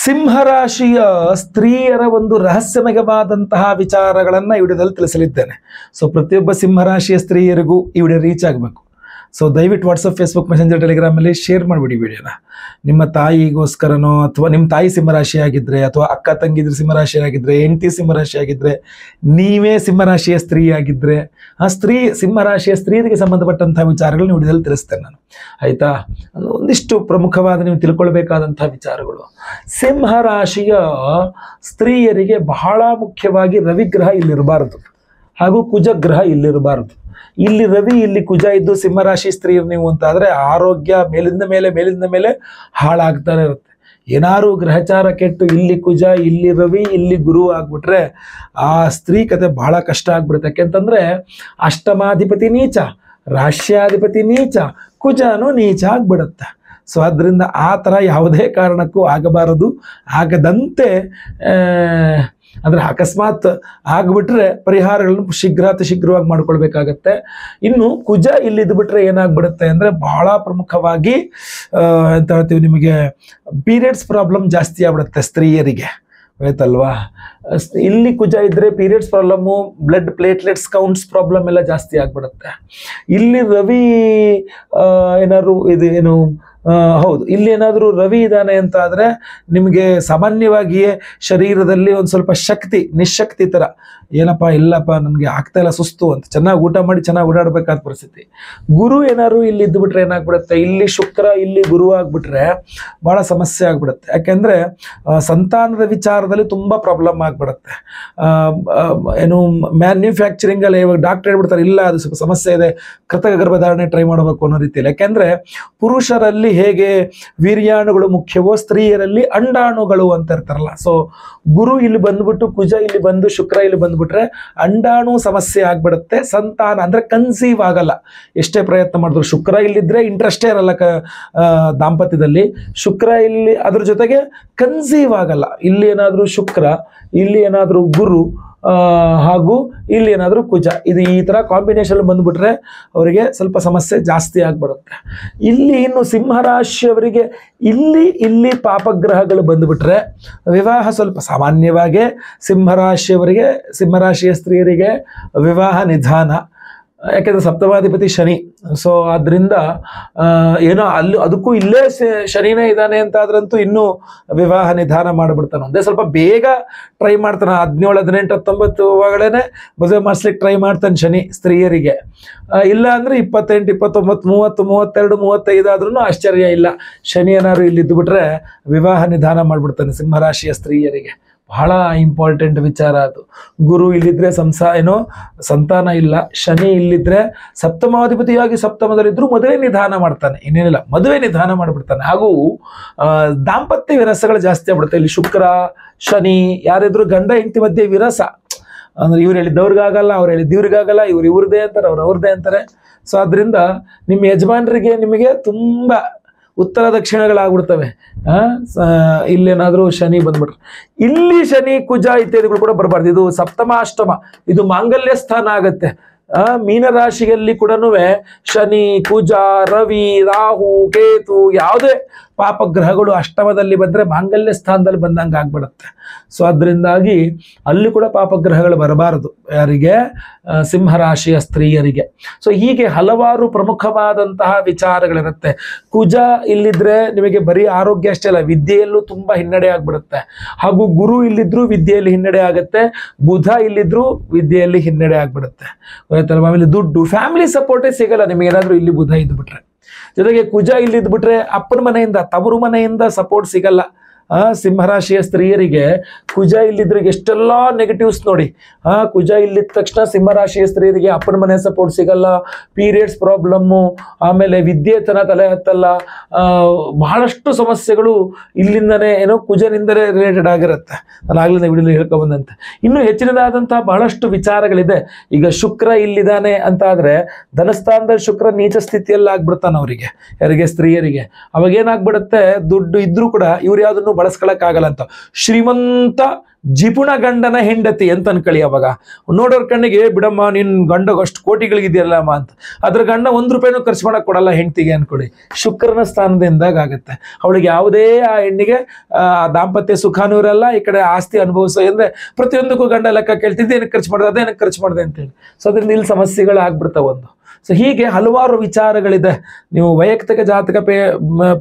ಸಿಂಹರಾಶಿಯ ಸ್ತ್ರೀಯರ ಒಂದು ರಹಸ್ಯಮಯವಾದಂತಹ ವಿಚಾರಗಳನ್ನು ಈ ವಿಡಿಯೋದಲ್ಲಿ ತಿಳಿಸಲಿದ್ದೇನೆ. ಸೊ ಪ್ರತಿಯೊಬ್ಬ ಸಿಂಹರಾಶಿಯ ಸ್ತ್ರೀಯರಿಗೂ ಈ ವಿಡಿಯೋ ರೀಚ್ ಆಗಬೇಕು. ಸೊ ದಯವಿಟ್ಟು ವಾಟ್ಸಪ್, ಫೇಸ್ಬುಕ್, ಮೆಸೆಂಜರ್, ಟೆಲಿಗ್ರಾಮಲ್ಲಿ ಶೇರ್ ಮಾಡಿಬಿಡಿ ವಿಡಿಯೋನ. ನಿಮ್ಮ ತಾಯಿಗೋಸ್ಕರನೋ, ಅಥವಾ ನಿಮ್ಮ ತಾಯಿ ಸಿಂಹರಾಶಿ ಆಗಿದ್ದರೆ, ಅಥವಾ ಅಕ್ಕ ತಂಗಿದ್ರು ಸಿಂಹರಾಶಿ ಆಗಿದ್ದರೆ, ಹೆಂಡತಿ ಸಿಂಹರಾಶಿ ಆಗಿದ್ದರೆ, ನೀವೇ ಸಿಂಹರಾಶಿಯ ಸ್ತ್ರೀ ಆಗಿದ್ದರೆ, ಆ ಸಿಂಹರಾಶಿಯ ಸ್ತ್ರೀಯರಿಗೆ ಸಂಬಂಧಪಟ್ಟಂತಹ ವಿಚಾರಗಳನ್ನ ವಿಡಿಯೋದಲ್ಲಿ ತಿಳಿಸ್ತೇನೆ ನಾನು. ಆಯಿತಾ? ಒಂದಿಷ್ಟು ಪ್ರಮುಖವಾದ ನೀವು ತಿಳ್ಕೊಳ್ಬೇಕಾದಂತಹ ವಿಚಾರಗಳು. ಸಿಂಹರಾಶಿಯ ಸ್ತ್ರೀಯರಿಗೆ ಬಹಳ ಮುಖ್ಯವಾಗಿ ರವಿಗ್ರಹ ಇಲ್ಲಿರಬಾರದು, ಹಾಗೂ ಕುಜಗ್ರಹ ಇಲ್ಲಿರಬಾರದು. ಇಲ್ಲಿ ರವಿ, ಇಲ್ಲಿ ಕುಜ ಇದ್ದು ಸಿಂಹರಾಶಿ ಸ್ತ್ರೀಯರು ನೀವು ಅಂತಾದರೆ ಆರೋಗ್ಯ ಮೇಲಿಂದ ಮೇಲೆ ಹಾಳಾಗ್ತಾನೆ ಇರುತ್ತೆ. ಏನಾರು ಗ್ರಹಚಾರ ಕೆಟ್ಟು ಇಲ್ಲಿ ಕುಜ, ಇಲ್ಲಿ ರವಿ, ಇಲ್ಲಿ ಗುರು ಆಗ್ಬಿಟ್ರೆ ಆ ಸ್ತ್ರೀ ಕತೆ ಬಹಳ ಕಷ್ಟ ಆಗ್ಬಿಡುತ್ತೆ. ಯಾಕೆಂತಂದ್ರೆ ಅಷ್ಟಮಾಧಿಪತಿ ನೀಚ, ರಾಶ್ಯಾಧಿಪತಿ ನೀಚ, ಕುಜನು ನೀಚ ಆಗ್ಬಿಡುತ್ತೆ. ಸೊ ಆದ್ದರಿಂದ ಆ ಥರ ಯಾವುದೇ ಕಾರಣಕ್ಕೂ ಆಗಬಾರದು. ಆಗದಂತೆ ಅಂದರೆ ಅಕಸ್ಮಾತ್ ಆಗಿಬಿಟ್ರೆ ಪರಿಹಾರಗಳನ್ನು ಶೀಘ್ರವಾಗಿ ಮಾಡ್ಕೊಳ್ಬೇಕಾಗತ್ತೆ. ಇನ್ನು ಕುಜ ಇಲ್ಲಿದ್ದು ಬಿಟ್ರೆ ಏನಾಗ್ಬಿಡುತ್ತೆ ಅಂದರೆ ಬಹಳ ಪ್ರಮುಖವಾಗಿ ಅಂತ ಹೇಳ್ತೀವಿ, ನಿಮಗೆ ಪೀರಿಯಡ್ಸ್ ಪ್ರಾಬ್ಲಮ್ ಜಾಸ್ತಿ ಆಗ್ಬಿಡುತ್ತೆ ಸ್ತ್ರೀಯರಿಗೆ. ಆಯ್ತಲ್ವಾ? ಇಲ್ಲಿ ಕುಜ ಇದ್ದರೆ periods problem, blood platelets counts problem ಎಲ್ಲ ಜಾಸ್ತಿ ಆಗ್ಬಿಡುತ್ತೆ. ಇಲ್ಲಿ ರವಿ ಏನಾದ್ರು ಹೌದು, ಇಲ್ಲಿ ಏನಾದರೂ ರವಿ ಇದ್ದಾನೆ ಅಂತ ಆದರೆ ನಿಮಗೆ ಸಾಮಾನ್ಯವಾಗಿಯೇ ಶರೀರದಲ್ಲಿ ಒಂದು ಸ್ವಲ್ಪ ನಿಶಕ್ತಿ ಥರ, ಏನಪ್ಪ ಇಲ್ಲಪ್ಪ ನನಗೆ ಆಗ್ತಾ ಇಲ್ಲ, ಸುಸ್ತು ಅಂತ, ಚೆನ್ನಾಗಿ ಊಟ ಮಾಡಿ ಚೆನ್ನಾಗಿ ಓಡಾಡಬೇಕಾದ ಪರಿಸ್ಥಿತಿ. ಗುರು ಏನಾದ್ರು ಇಲ್ಲಿ ಇದ್ದುಬಿಟ್ರೆ ಏನಾಗ್ಬಿಡುತ್ತೆ, ಇಲ್ಲಿ ಶುಕ್ರ ಇಲ್ಲಿ ಗುರು ಆಗಿಬಿಟ್ರೆ ಭಾಳ ಸಮಸ್ಯೆ ಆಗ್ಬಿಡುತ್ತೆ. ಯಾಕೆಂದರೆ ಸಂತಾನದ ವಿಚಾರದಲ್ಲಿ ತುಂಬ ಪ್ರಾಬ್ಲಮ್ ಆಗಿಬಿಡುತ್ತೆ. ಮ್ಯಾನ್ಯುಫ್ಯಾಕ್ಚರಿಂಗಲ್ಲಿ ಇವಾಗ ಡಾಕ್ಟರ್ ಹೇಳ್ಬಿಡ್ತಾರೆ, ಇಲ್ಲ ಅದು ಸ್ವಲ್ಪ ಸಮಸ್ಯೆ ಇದೆ, ಕೃತಕ ಗರ್ಭಧಾರಣೆ ಟ್ರೈ ಮಾಡಬೇಕು ಅನ್ನೋ ರೀತಿಯಲ್ಲಿ. ಯಾಕೆಂದರೆ ಪುರುಷರಲ್ಲಿ ಹೇಗೆ ವೀರ್ಯಾಣುಗಳು ಮುಖ್ಯವೋ, ಸ್ತ್ರೀಯರಲ್ಲಿ ಅಂಡಾಣುಗಳು ಅಂತ ಇರ್ತಾರಲ್ಲ. ಸೊ ಗುರು ಇಲ್ಲಿ ಬಂದ್ಬಿಟ್ಟು, ಕುಜ ಇಲ್ಲಿ ಬಂದು, ಶುಕ್ರ ಇಲ್ಲಿ ಬಂದ್ಬಿಟ್ರೆ ಅಂಡಾಣು ಸಮಸ್ಯೆ ಆಗ್ಬಿಡುತ್ತೆ. ಸಂತಾನ ಅಂದ್ರೆ ಕನ್ಸೀವ್ ಆಗಲ್ಲ, ಎಷ್ಟೇ ಪ್ರಯತ್ನ ಮಾಡಿದ್ರು. ಶುಕ್ರ ಇಲ್ಲಿದ್ರೆ ಇಂಟ್ರೆಸ್ಟೇ ಇರಲ್ಲ ದಾಂಪತ್ಯದಲ್ಲಿ. ಶುಕ್ರ ಇಲ್ಲಿ ಅದ್ರ ಜೊತೆಗೆ ಕನ್ಸೀವ್ ಆಗಲ್ಲ. ಇಲ್ಲಿ ಏನಾದರೂ ಶುಕ್ರ, ಇಲ್ಲಿ ಏನಾದರೂ ಗುರು, ಹಾಗೂ ಇಲ್ಲಿ ಏನಾದರೂ ಕುಜ, ಇದು ಈ ಥರ ಕಾಂಬಿನೇಷನ್ ಬಂದ್ಬಿಟ್ರೆ ಅವರಿಗೆ ಸ್ವಲ್ಪ ಸಮಸ್ಯೆ ಜಾಸ್ತಿ ಆಗ್ಬಿಡುತ್ತೆ. ಇಲ್ಲಿ ಇನ್ನು ಸಿಂಹರಾಶಿಯವರಿಗೆ ಇಲ್ಲಿ ಪಾಪಗ್ರಹಗಳು ಬಂದುಬಿಟ್ರೆ ವಿವಾಹ ಸ್ವಲ್ಪ ಸಾಮಾನ್ಯವಾಗಿ ಸಿಂಹರಾಶಿಯ ಸ್ತ್ರೀಯರಿಗೆ ವಿವಾಹ ನಿಧಾನ. ಯಾಕೆಂದರೆ ಸಪ್ತಮಾಧಿಪತಿ ಶನಿ. ಸೊ ಆದ್ದರಿಂದ ಏನೋ ಅದಕ್ಕೂ ಇಲ್ಲೇ ಶನಿನೇ ಇದ್ದಾನೆ ಅಂತ ಆದ್ರಂತೂ ಇನ್ನೂ ವಿವಾಹ ನಿಧಾನ ಮಾಡಿಬಿಡ್ತಾನೆ. ಒಂದೇ ಸ್ವಲ್ಪ ಬೇಗ ಟ್ರೈ ಮಾಡ್ತಾನೆ, 17, 18, 19 ಒಳಗಡೆ ಮದುವೆ ಮಾಡಿಸ್ಲಿಕ್ಕೆ ಟ್ರೈ ಮಾಡ್ತಾನೆ ಶನಿ ಸ್ತ್ರೀಯರಿಗೆ. ಇಲ್ಲ ಅಂದರೆ 28, 29, 30, 32, 35 ಆದ್ರೂ ಆಶ್ಚರ್ಯ ಇಲ್ಲ. ಶನಿ ಏನಾದ್ರು ಇಲ್ಲಿದ್ದುಬಿಟ್ರೆ ವಿವಾಹ ನಿಧಾನ ಮಾಡಿಬಿಡ್ತಾನೆ ಸಿಂಹರಾಶಿಯ ಸ್ತ್ರೀಯರಿಗೆ. ಬಹಳ ಇಂಪಾರ್ಟೆಂಟ್ ವಿಚಾರ ಅದು. ಗುರು ಇಲ್ಲಿದ್ರೆ ಸಂತಾನ ಇಲ್ಲ, ಶನಿ ಇಲ್ಲಿದ್ರೆ ಸಪ್ತಮಾಧಿಪತಿಯಾಗಿ ಸಪ್ತಮದಲ್ಲಿದ್ದರೂ ಮದುವೆ ನಿಧಾನ ಮಾಡ್ತಾನೆ, ಇನ್ನೇನಿಲ್ಲ ಮದುವೆ ನಿಧಾನ ಮಾಡಿಬಿಡ್ತಾನೆ. ಹಾಗೂ ದಾಂಪತ್ಯ ವಿರಸಗಳು ಜಾಸ್ತಿ ಆಗ್ಬಿಡುತ್ತೆ. ಇಲ್ಲಿ ಶುಕ್ರ ಶನಿ ಯಾರಿದ್ರು ಗಂಡ ಹೆಂಡತಿ ಮಧ್ಯೆ ವಿರಸ, ಅಂದ್ರೆ ಇವ್ರು ಹೇಳಿದ್ದವ್ರಿಗಾಗಲ್ಲ, ಅವ್ರು ಹೇಳಿದ್ದವ್ರಿಗಾಗಲ್ಲ, ಇವ್ರದೇ ಅಂತಾರೆ, ಅವ್ರದೇ ಅಂತಾರೆ. ಸೊ ಅದರಿಂದ ನಿಮ್ಮ ಯಜಮಾನರಿಗೆ ನಿಮಗೆ ತುಂಬ ಉತ್ತರ ದಕ್ಷಿಣಗಳಾಗ್ಬಿಡ್ತವೆ. ಇಲ್ಲೇನಾದರೂ ಶನಿ ಬಂದ್ಬಿಟ್ರೆ, ಇಲ್ಲಿ ಶನಿ ಕುಜ ಇತ್ಯಾದಿಗಳು ಕೂಡ ಬರಬಾರ್ದು. ಇದು ಸಪ್ತಮಾಷ್ಟಮ, ಇದು ಮಾಂಗಲ್ಯ ಸ್ಥಾನ ಆಗತ್ತೆ. ಮೀನರಾಶಿಯಲ್ಲಿ ಕೂಡ ಶನಿ, ಕುಜ, ರವಿ, ರಾಹು, ಕೇತು ಯಾವುದೇ ಪಾಪಗ್ರಹಗಳು ಅಷ್ಟಮದಲ್ಲಿ ಬಂದರೆ ಮಾಂಗಲ್ಯ ಸ್ಥಾನದಲ್ಲಿ ಬಂದಂಗೆ ಆಗ್ಬಿಡುತ್ತೆ. ಸೊ ಅದರಿಂದಾಗಿ ಅಲ್ಲಿ ಕೂಡ ಪಾಪಗ್ರಹಗಳು ಬರಬಾರದು ಯಾರಿಗೆ, ಸಿಂಹರಾಶಿಯ ಸ್ತ್ರೀಯರಿಗೆ. ಸೊ ಹೀಗೆ ಹಲವಾರು ಪ್ರಮುಖವಾದಂತಹ ವಿಚಾರಗಳಿರುತ್ತೆ. ಕುಜ ಇಲ್ಲಿದ್ರೆ ನಿಮಗೆ ಬರೀ ಆರೋಗ್ಯ ಅಷ್ಟೇ ಅಲ್ಲ, ವಿದ್ಯೆಯಲ್ಲೂ ತುಂಬ ಹಿನ್ನಡೆ ಆಗ್ಬಿಡುತ್ತೆ. ಹಾಗೂ ಗುರು ಇಲ್ಲಿದ್ರು ವಿದ್ಯೆಯಲ್ಲಿ ಹಿನ್ನಡೆ ಆಗುತ್ತೆ, ಬುಧ ಇಲ್ಲಿದ್ರು ವಿದ್ಯೆಯಲ್ಲಿ ಹಿನ್ನಡೆ ಆಗ್ಬಿಡುತ್ತೆ. ಆಮೇಲೆ ದುಡ್ಡು, ಫ್ಯಾಮಿಲಿ ಸಪೋರ್ಟೇ ಸಿಗಲ್ಲ ನಿಮಗೇನಾದ್ರೂ ಇಲ್ಲಿ ಬುಧ ಇದ್ಬಿಟ್ರೆ. ಜೊತೆಗೆ ಕುಜ ಇಲ್ಲಿದ್ಬಿಟ್ರೆ ಅಪ್ಪನ ಮನೆಯಿಂದ, ತವರು ಮನೆಯಿಂದ ಸಪೋರ್ಟ್ ಸಿಗಲ್ಲ. ಸಿಂಹರಾಶಿಯ ಸ್ತ್ರೀಯರಿಗೆ ಕುಜ ಇಲ್ಲಿದ್ರೆ ಎಷ್ಟೆಲ್ಲ ನೆಗೆಟಿವ್ಸ್ ನೋಡಿ. ಕುಜ ಇಲ್ಲಿದ್ದ ತಕ್ಷಣ ಸಿಂಹರಾಶಿಯ ಸ್ತ್ರೀಯರಿಗೆ ಅಪ್ಪನ ಮನೆ ಸಪೋರ್ಟ್ ಸಿಗಲ್ಲ, ಪೀರಿಯಡ್ಸ್ ಪ್ರಾಬ್ಲಮ್ಮು, ಆಮೇಲೆ ವಿದ್ಯೆತನ ತಲೆ ಹತ್ತಲ್ಲ, ಬಹಳಷ್ಟು ಸಮಸ್ಯೆಗಳು ಇಲ್ಲಿಂದನೇ ಕುಜನಿಂದಲೇ ರಿಲೇಟೆಡ್ ಆಗಿರುತ್ತೆ. ನಾನು ಆಗ್ಲಿಂದ ವಿಡಿಯೋಲಿ ಹೇಳ್ಕೊಂಬಂದಂತೆ ಇನ್ನೂ ಹೆಚ್ಚಿನದಾದಂತಹ ಬಹಳಷ್ಟು ವಿಚಾರಗಳಿದೆ. ಈಗ ಶುಕ್ರ ಇಲ್ಲಿದ್ದಾನೆ ಅಂತ ಆದರೆ ಧನಸ್ಥಾನದಲ್ಲಿ ಶುಕ್ರ ನೀಚ ಸ್ಥಿತಿಯಲ್ಲಿ ಆಗ್ಬಿಡ್ತಾನೆ ಅವರಿಗೆ, ಯಾರಿಗೆ, ಸ್ತ್ರೀಯರಿಗೆ. ಅವಾಗ ಏನಾಗ್ಬಿಡುತ್ತೆ, ದುಡ್ಡು ಇದ್ರೂ ಕೂಡ ಇವ್ರು ಯಾವುದನ್ನು ಬಳಸ್ಕೊಳಕ್ಕಾಗಲ್ಲ ಅಂತ. ಶ್ರೀಮಂತ ಜಿಪುಣ ಗಂಡನ ಹೆಂಡತಿ ಅಂತ ಅನ್ಕೊಳ್ಳಿ. ಅವಾಗ ನೋಡೋರ್ ಕಣ್ಣಿಗೆ ಬಿಡಮ್ಮ ನಿನ್ ಗಂಡ ಅಷ್ಟು ಕೋಟಿಗಳಿಗಿದೆಯಲ್ಲಮ್ಮ ಅಂತ. ಅದ್ರ ಗಂಡ ₹1 ಖರ್ಚು ಮಾಡಕ್ ಕೊಡಲ್ಲ ಹೆಂಡತಿಗೆ ಅನ್ಕೊಳ್ಳಿ. ಶುಕ್ರನ ಸ್ಥಾನದಿಂದಾಗ ಆಗುತ್ತೆ. ಅವಳಿಗೆ ಯಾವುದೇ ಆ ಹೆಣ್ಣಿಗೆ ದಾಂಪತ್ಯ ಸುಖಾನೂ ಇರಲ್ಲ, ಈ ಕಡೆ ಆಸ್ತಿ ಅನುಭವಿಸೋ ಅಂದ್ರೆ ಪ್ರತಿಯೊಂದಕ್ಕೂ ಗಂಡ ಲೆಕ್ಕ ಕೇಳ್ತಿದ್ದೆ, ಏನಕ್ಕೆ ಖರ್ಚು ಮಾಡಿದೆ, ಅದೇನಕ್ಕೆ ಖರ್ಚು ಮಾಡಿದೆ ಅಂತೇಳಿ. ಸೊ ಅದ್ರಿಂದ ಇಲ್ಲಿ ಸಮಸ್ಯೆಗಳು ಆಗ್ಬಿಡ್ತಾವ ಒಂದು. ಸೊ ಹೀಗೆ ಹಲವಾರು ವಿಚಾರಗಳಿದೆ. ನೀವು ವೈಯಕ್ತಿಕ ಜಾತಕ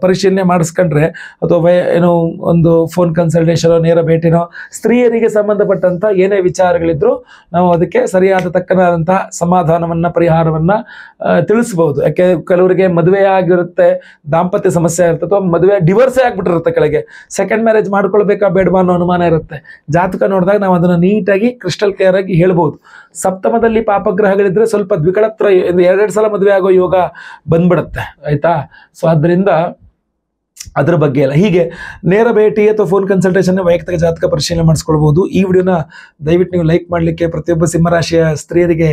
ಪರಿಶೀಲನೆ ಮಾಡಿಸ್ಕೊಂಡ್ರೆ ಅಥವಾ ಏನೋ ಒಂದು ಫೋನ್ ಕನ್ಸಲ್ಟೇಷನೋ ನೇರ ಭೇಟಿನೋ ಸ್ತ್ರೀಯರಿಗೆ ಸಂಬಂಧಪಟ್ಟಂತ ಏನೇ ವಿಚಾರಗಳಿದ್ರು ನಾವು ಅದಕ್ಕೆ ಸರಿಯಾದ ತಕ್ಕನಾದಂತಹ ಸಮಾಧಾನವನ್ನ ಪರಿಹಾರವನ್ನ ತಿಳಿಸಬಹುದು. ಯಾಕೆ ಕೆಲವರಿಗೆ ಮದುವೆ ಆಗಿರುತ್ತೆ, ದಾಂಪತ್ಯ ಸಮಸ್ಯೆ ಇರುತ್ತೆ, ಅಥವಾ ಮದುವೆ ಡಿವೋರ್ಸೇ ಆಗ್ಬಿಟ್ಟಿರುತ್ತೆ, ಕೆಳಗೆ ಸೆಕೆಂಡ್ ಮ್ಯಾರೇಜ್ ಮಾಡ್ಕೊಳ್ಬೇಕಾ ಬೇಡವಾ ಅನ್ನೋ ಅನುಮಾನ ಇರುತ್ತೆ. ಜಾತಕ ನೋಡಿದಾಗ ನಾವು ಅದನ್ನ ನೀಟಾಗಿ ಕ್ರಿಸ್ಟಲ್ ಕ್ಲಿಯರ್ ಆಗಿ ಹೇಳ್ಬೋದು. ಸಪ್ತಮದಲ್ಲಿ ಪಾಪಗ್ರಹಗಳಿದ್ರೆ ಸ್ವಲ್ಪ ದ್ವಿಕಳತ್ರ 2 ಸಲ ಮದುವೆ ಆಗೋ ಯೋಗ ಬಂದ್ಬಿಡುತ್ತೆ, ಆಯ್ತಾ. ಸೊ ಅದರಿಂದ ಅದ್ರ ಬಗ್ಗೆ ಎಲ್ಲ ಹೀಗೆ ನೇರ ಭೇಟಿ ಅಥವಾ ಫೋನ್ ಕನ್ಸಲ್ಟೇಷನ್ ವೈಯಕ್ತಿಕ ಜಾತಕ ಪರಿಶೀಲನೆ ಮಾಡಿಸ್ಕೊಳ್ಬಹುದು. ಈ ವಿಡಿಯೋನ ದಯವಿಟ್ಟು ನೀವು ಲೈಕ್ ಮಾಡಲಿಕ್ಕೆ, ಪ್ರತಿಯೊಬ್ಬ ಸಿಂಹರಾಶಿಯ ಸ್ತ್ರೀಯರಿಗೆ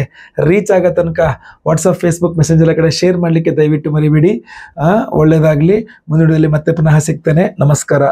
ರೀಚ್ ಆಗೋ ತನಕ ವಾಟ್ಸಪ್, ಫೇಸ್ಬುಕ್, ಮೆಸೆಂಜರ್ ಕಡೆ ಶೇರ್ ಮಾಡಲಿಕ್ಕೆ ದಯವಿಟ್ಟು ಮರಿಬೇಡಿ. ಒಳ್ಳೆಯದಾಗಲಿ. ಮುಂದಿನ ವಿಡಿಯೋದಲ್ಲಿ ಮತ್ತೆ ಪುನಃ ಸಿಗ್ತೇನೆ. ನಮಸ್ಕಾರ.